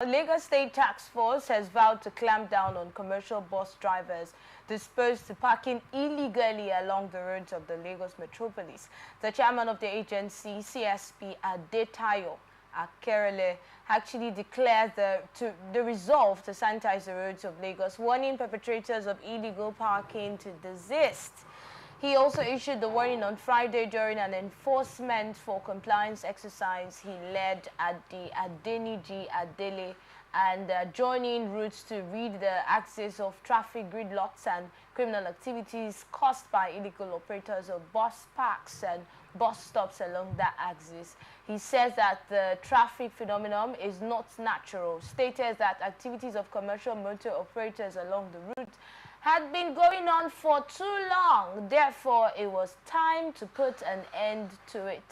The Lagos State Taskforce has vowed to clamp down on commercial bus drivers disposed to parking illegally along the roads of the Lagos metropolis. The chairman of the agency, CSP Adetayo Akerele, actually declared the resolve to sanitize the roads of Lagos, warning perpetrators of illegal parking to desist. He also issued the warning on Friday during an enforcement for compliance exercise he led at the Adeniji Adele and joining routes to read the axis of traffic gridlocks and criminal activities caused by illegal operators of bus parks and bus stops along that axis. He says that the traffic phenomenon is not natural, stated that activities of commercial motor operators along the route had been going on for too long. Therefore, it was time to put an end to it.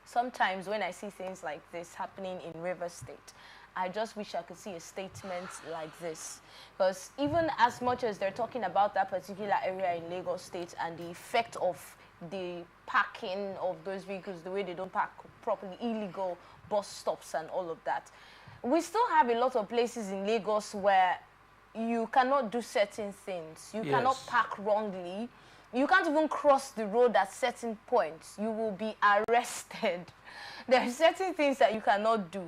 Sometimes when I see things like this happening in Rivers State, I just wish I could see a statement like this. Because even as much as they're talking about that particular area in Lagos State and the effect of the parking of those vehicles, the way they don't park properly, illegal bus stops and all of that, we still have a lot of places in Lagos where you cannot do certain things. You cannot park wrongly. You can't even cross the road at certain points. You will be arrested. There are certain things that you cannot do,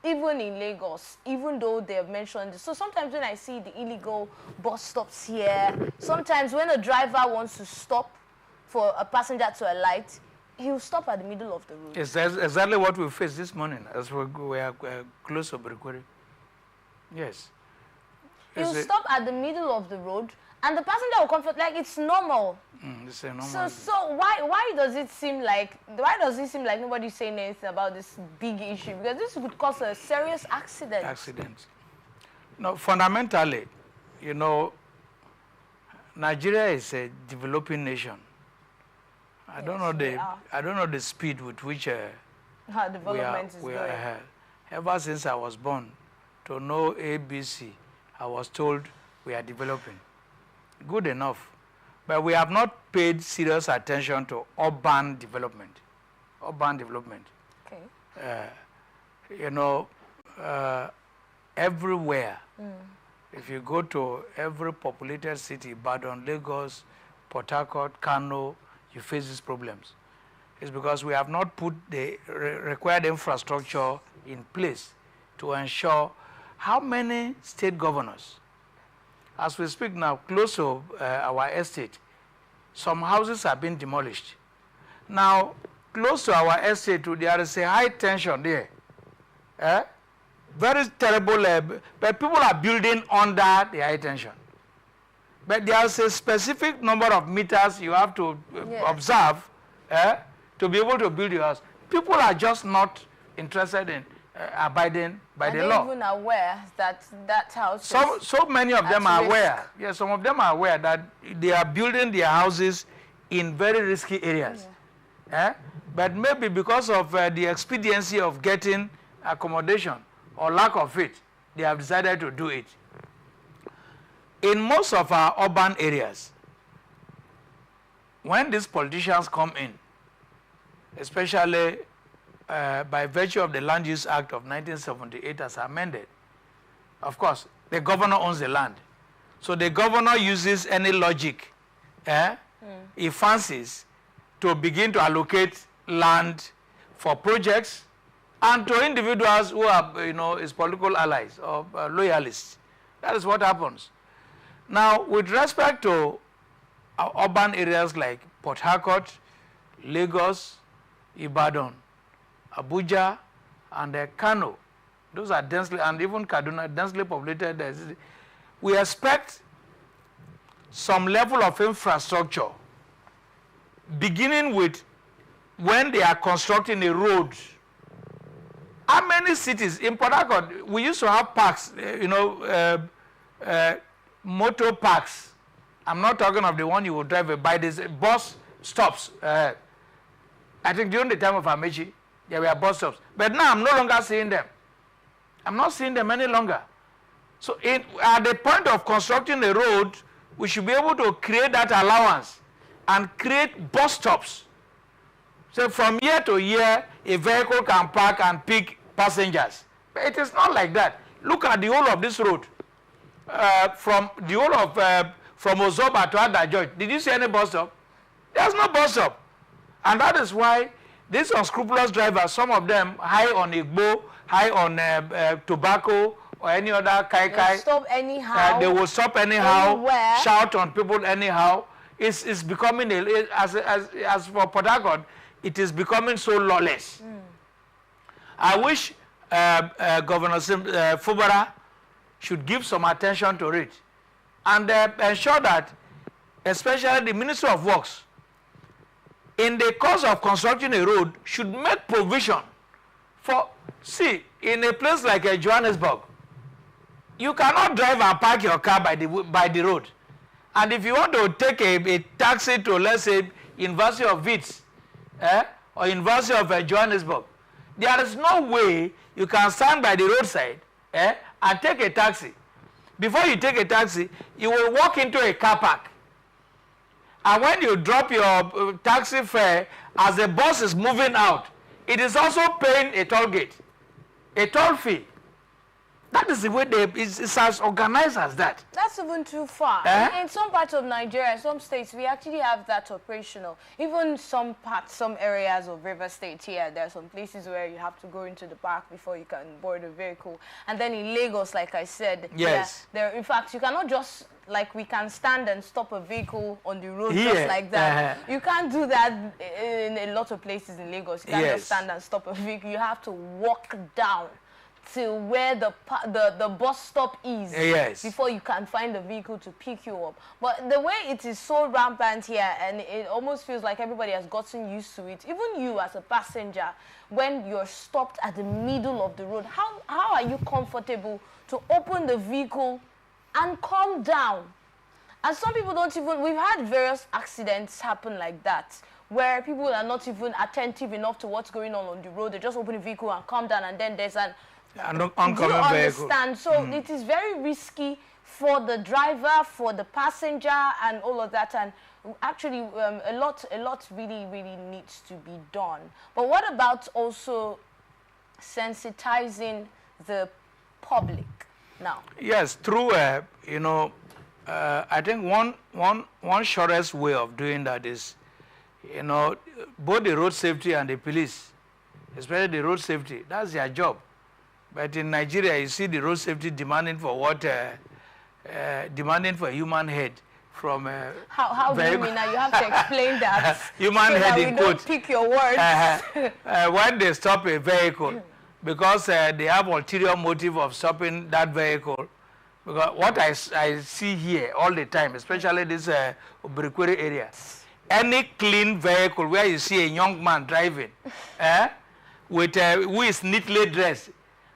even in Lagos, even though they have mentioned this. So sometimes when I see the illegal bus stops here, sometimes when a driver wants to stop for a passenger to alight, he'll stop at the middle of the road. Yes, that's exactly what we faced this morning as we are close to Brikwari. Yes. He'll stop at the middle of the road, and the passenger will comfort, like it's normal. It's a normal. So why does it seem like nobody's saying anything about this big issue? Because this could cause a serious accident. No, fundamentally, you know, Nigeria is a developing nation. I don't know the speed with which how development is going. Ever since I was born, to know ABC, I was told we are developing. Good enough. But we have not paid serious attention to urban development. Okay. You know, everywhere. If you go to every populated city, Ibadan, Lagos, Port Harcourt, Kano, you face these problems. It's because we have not put the required infrastructure in place to ensure. How many state governors, as we speak now, close to our estate, some houses have been demolished. Now, close to our estate, there is a high tension there. Very terrible, but people are building under the high tension. But there's a specific number of meters you have to observe to be able to build your house. People are just not interested in abiding by the law. Are they even aware that that house so many of them are aware. Yes, some of them are aware that they are building their houses in very risky areas. But maybe because of the expediency of getting accommodation or lack of it, they have decided to do it. In most of our urban areas, when these politicians come in, especially by virtue of the Land Use Act of 1978 as amended, of course, the governor owns the land. So the governor uses any logic he fancies to begin to allocate land for projects and to individuals who are, you know, his political allies or loyalists. That is what happens. Now, with respect to our urban areas like Port Harcourt, Lagos, Ibadan, Abuja, and Kano, those are densely, and even Kaduna, densely populated. We expect some level of infrastructure, beginning with when they are constructing a road. How many cities in Port Harcourt, we used to have parks, you know, motor parks. I'm not talking of the one you would drive by this bus stops. I think during the time of Amechi, there were bus stops. But now I'm no longer seeing them. I'm not seeing them any longer. So at the point of constructing the road, we should be able to create that allowance and create bus stops. So from year to year, a vehicle can park and pick passengers. It is not like that. Look at the whole of this road. From the whole of from Ozoba to Adajoj. Did you see any bus stop? There's no bus stop. And that is why these unscrupulous drivers, some of them high on Igbo, high on tobacco or any other kai. They stop anyhow. They will stop anyhow, anywhere. Shout on people anyhow. It's becoming, as for Port Harcourt, it is becoming so lawless. I wish Governor Fubara should give some attention to it and ensure that, especially the Ministry of Works, in the course of constructing a road, should make provision for, see, in a place like Johannesburg, you cannot drive and park your car by the road. And if you want to take a taxi to, let's say, University of Wits or University of Johannesburg, there is no way you can stand by the roadside and take a taxi. Before you take a taxi, you will walk into a car park. And when you drop your taxi fare, as the bus is moving out, it is also paying a toll gate, a toll fee. That is the way it's as organized as that. That's even too far. In some parts of Nigeria, some states, we actually have that operational. Even some parts, some areas of River State here, there are some places where you have to go into the park before you can board a vehicle. And then in Lagos, like I said, yes, in fact, you cannot just, like we can stand and stop a vehicle on the road just like that. You can't do that in a lot of places in Lagos. You can't just stand and stop a vehicle. You have to walk down to where the bus stop is before you can find a vehicle to pick you up. But the way it is so rampant here, and it almost feels like everybody has gotten used to it, even you as a passenger, when you're stopped at the middle of the road, how are you comfortable to open the vehicle and calm down? And some people don't even, we've had various accidents happen like that, where people are not even attentive enough to what's going on the road. They just open the vehicle and calm down, and then there's an oncoming vehicle. Understand? So it is very risky for the driver, for the passenger, and all of that. And actually, a lot really needs to be done. But what about also sensitizing the public now? Yes, through I think one surest way of doing that is, both the road safety and the police, especially the road safety, that's their job. But in Nigeria, you see the road safety demanding for what? Demanding for human head from how do you mean now? You have to explain that. Human so head that in we don't pick your words. When they stop a vehicle, because they have ulterior motive of stopping that vehicle. Because what I see here all the time, especially this Obrikwere area, any clean vehicle where you see a young man driving, with who is neatly dressed,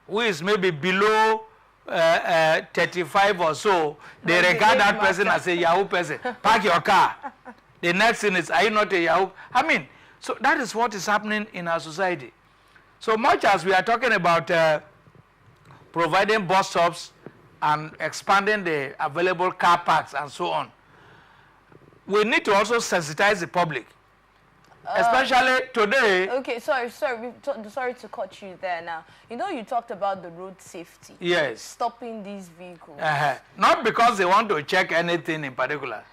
who is maybe below 35 or so, they regard that person as a Yahoo person. Park your car. The next thing is, are you not a Yahoo? I mean, so that is what is happening in our society. So much as we are talking about providing bus stops and expanding the available car parks and so on, we need to also sensitize the public. Especially today. Okay, sorry to cut you there now. You talked about the road safety. Yes. Stopping these vehicles. Not because they want to check anything in particular.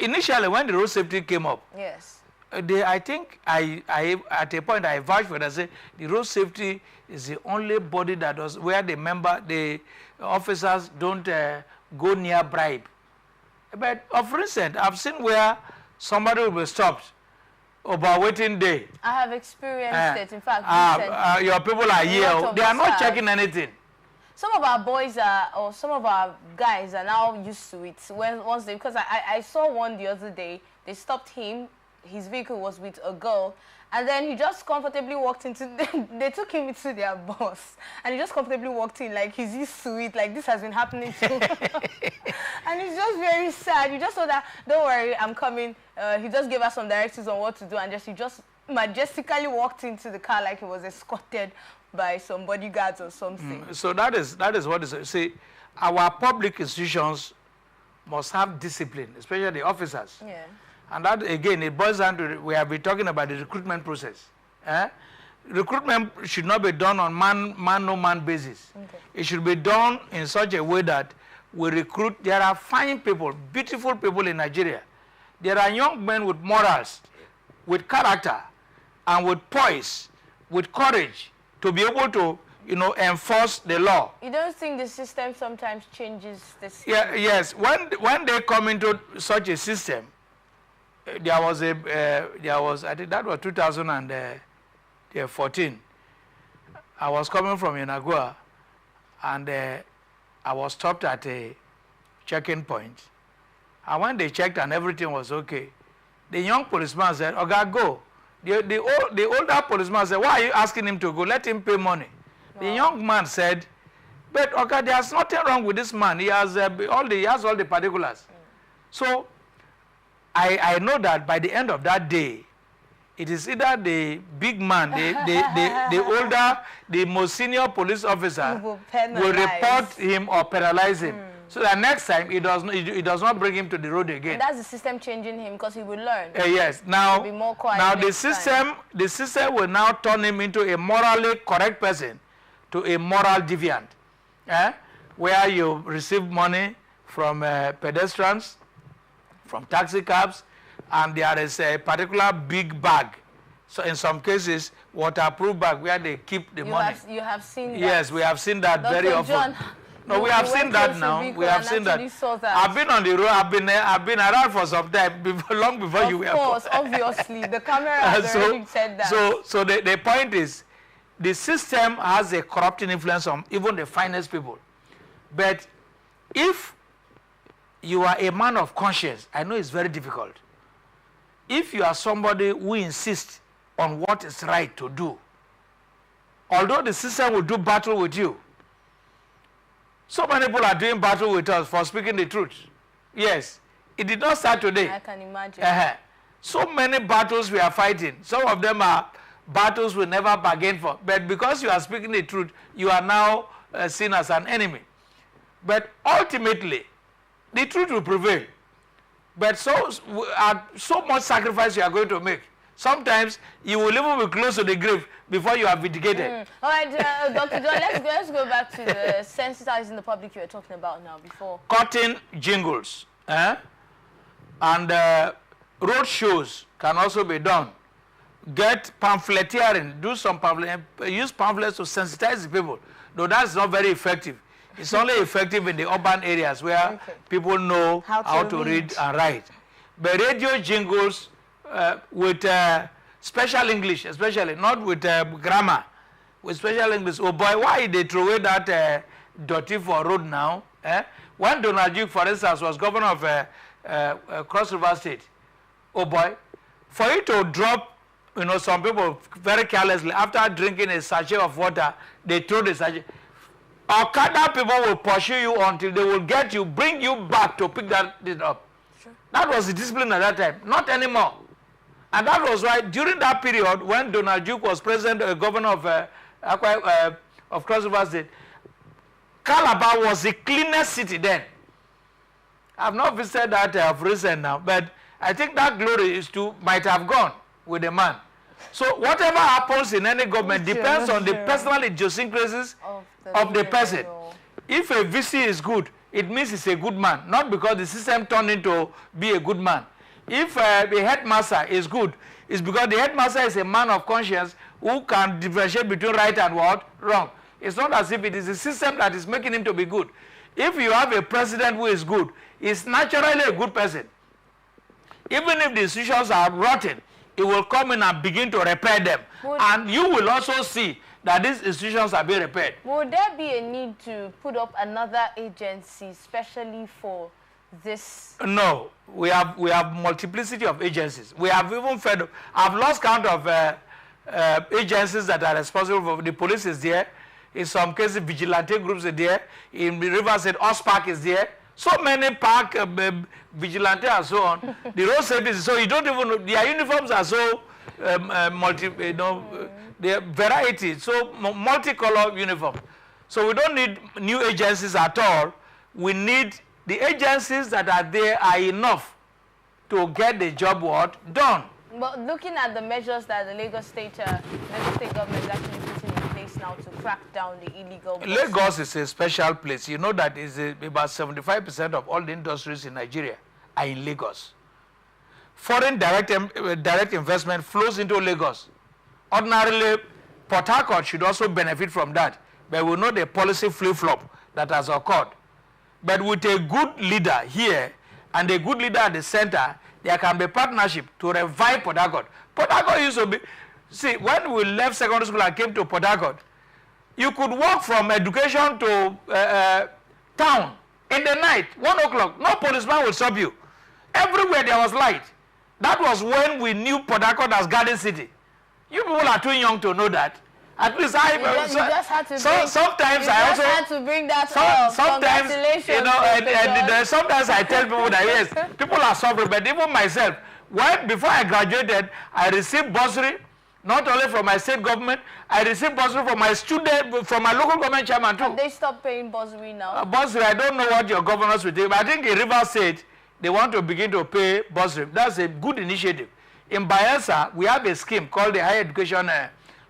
Initially, when the road safety came up, yes, I think I at a point I vouched for it. I said the road safety is the only body that does where the officers don't go near bribe. But for instance, I've seen where somebody will be stopped about waiting day. I have experienced it. In fact, your people are here. They are not checking anything. Some of our boys or some of our guys are now used to it. Because I saw one the other day. They stopped him. His vehicle was with a girl, and then he just comfortably walked into. They took him into their bus, and he just comfortably walked in like he's used to it. Like this has been happening to him, and it's just very sad. You just saw that. Don't worry, I'm coming. He just gave us some directives on what to do, and he just majestically walked into the car like he was escorted by some bodyguards or something. So that is what is. See, our public institutions must have discipline, especially the officers. Yeah. And that, again, it boils down to, we have been talking about the recruitment process. recruitment should not be done on man-no-man basis. Okay. It should be done in such a way that we recruit. There are fine people, beautiful people in Nigeria. There are young men with morals, with character, and with poise, with courage to be able to, enforce the law. You don't think the system sometimes changes the system? Yeah, yes. When they come into such a system, I think that was 2014. I was coming from Yanagua, and I was stopped at a checking point. And when they checked and everything was okay, the young policeman said, "Okay, go." The older policeman said, "Why are you asking him to go? Let him pay money." Wow. The young man said, "But okay, there's nothing wrong with this man. He has all the particulars." So I know that by the end of that day, it is either the big man, the older, the most senior police officer will report him or penalize him. So that next time it does not bring him to the road again. And that's the system changing him because he will learn. Yes. Now, be more quiet now the system will now turn him into a morally correct person to a moral deviant, where you receive money from pedestrians, from taxi cabs, and there is a particular big bag. So in some cases, waterproof bag where they keep the money. You have seen that. Yes, we have seen that very often. John, no, we have seen that now. We have seen that. I've been on the road. I've been around for some time, long before you were. Of course, obviously, the camera has already said that. So the point is, the system has a corrupting influence on even the finest people. But if you are a man of conscience, I know it's very difficult. If you are somebody who insists on what is right to do, although the system will do battle with you, so many people are doing battle with us for speaking the truth. Yes, it did not start today. I can imagine. So many battles we are fighting. Some of them are battles we never bargained for. But because you are speaking the truth, you are now seen as an enemy. But ultimately, the truth will prevail. But so much sacrifice you are going to make. Sometimes you will even be close to the grave before you are vindicated. All right, Dr. John, let's go back to the sensitizing the public you were talking about now before. Cutting jingles and road shows can also be done. Get pamphleteering, do some use pamphlets to sensitize the people. Though that's not very effective. It's only effective in the urban areas where people know how to read and write. But radio jingles with special English, especially, not with grammar, with special English. Oh boy, why they throw away that dirty for road now? When Donald Duke, for instance, was governor of Cross River State, oh boy, for you to drop, some people very carelessly, after drinking a sachet of water, they throw the sachet. Okada people will pursue you until they will get you, bring you back to pick that up. Sure. That was the discipline at that time, not anymore. And that was why during that period when Donald Duke was president, governor of Cross River State, Calabar was the cleanest city then. I've not visited that of recent now, but I think that glory might have gone with the man. So whatever happens in any government depends on the personal idiosyncrasies of the person. If a VC is good, it means he's a good man, not because the system turned into be a good man. If a headmaster is good, it's because the headmaster is a man of conscience who can differentiate between right and wrong. It's not as if it is the system that is making him to be good. If you have a president who is good, he's naturally a good person. Even if the institutions are rotten, he will come in and begin to repair them. And you will also see that these institutions are being repaired. Would there be a need to put up another agency especially for this? No, we have multiplicity of agencies. We have even I've lost count of agencies that are responsible for. The police is there. In some cases, vigilante groups are there. In the River State, OSPAC is there. So many park vigilante and so on. The road safety, so you don't even know. Their uniforms are so their variety, so multicolor uniform. So we don't need new agencies at all. We need the agencies that are there are enough to get the job done. But looking at the measures that the Lagos State government is actually putting in place now to crack down the illegal bus. Lagos is a special place. You know that is about 75% of all the industries in Nigeria are in Lagos. Foreign direct investment flows into Lagos. Ordinarily, Port Harcourt should also benefit from that. But we know the policy flip-flop that has occurred. But with a good leader here and a good leader at the center, there can be partnership to revive Port Harcourt. Port Harcourt used to be, see, when we left secondary school and came to Port Harcourt, you could walk from education to town in the night, 1 o'clock. No policeman will stop you. Everywhere there was light. That was when we knew Port Harcourt as Garden City. You people are too young to know that. At least I. Sometimes I also had to bring that up. Sometimes, you know, and sometimes I tell people that yes, people are suffering, but even myself, before I graduated, I received bursary, not only from my state government, I received bursary from my student, from my local government chairman too. Have they stopped paying bursary now? Bursary, I don't know what your governors will do, but I think in Rivers State, they want to begin to pay bursary. That's a good initiative. In Bayelsa, we have a scheme called the Higher Education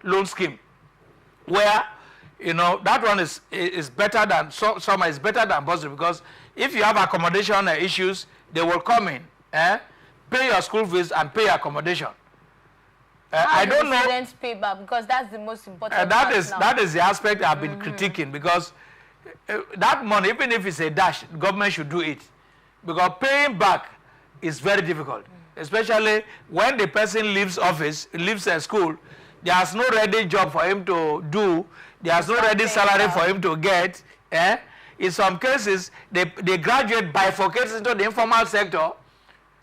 Loan Scheme, where, you know, that one is better than, some is better than bursary, because if you have accommodation issues, they will come in, pay your school fees and pay your accommodation. I don't know. Students pay back, because that's the most important. That is the aspect I've been critiquing, because that money, even if it's a dash, government should do it, because paying back is very difficult, especially when the person leaves office, leaves a school. There's no ready job for him to do. There's no ready salary for him to get. In some cases, they graduate bifurcates into the informal sector,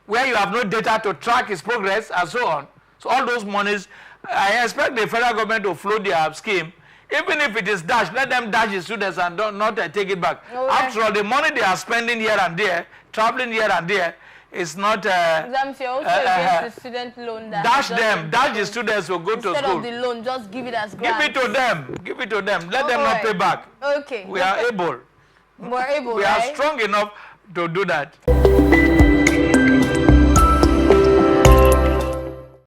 where you have no data to track his progress and so on. So all those monies, I expect the federal government to float their scheme. Even if it is dashed, let them dash the students and not take it back. After all, the money they are spending here and there, traveling here and there, it's not also against the student loan that dash the students will go to school. Instead of the loan, just give it as grant. Give it to them. Let them not pay back. Okay. We are able. We're able, We are strong enough to do that.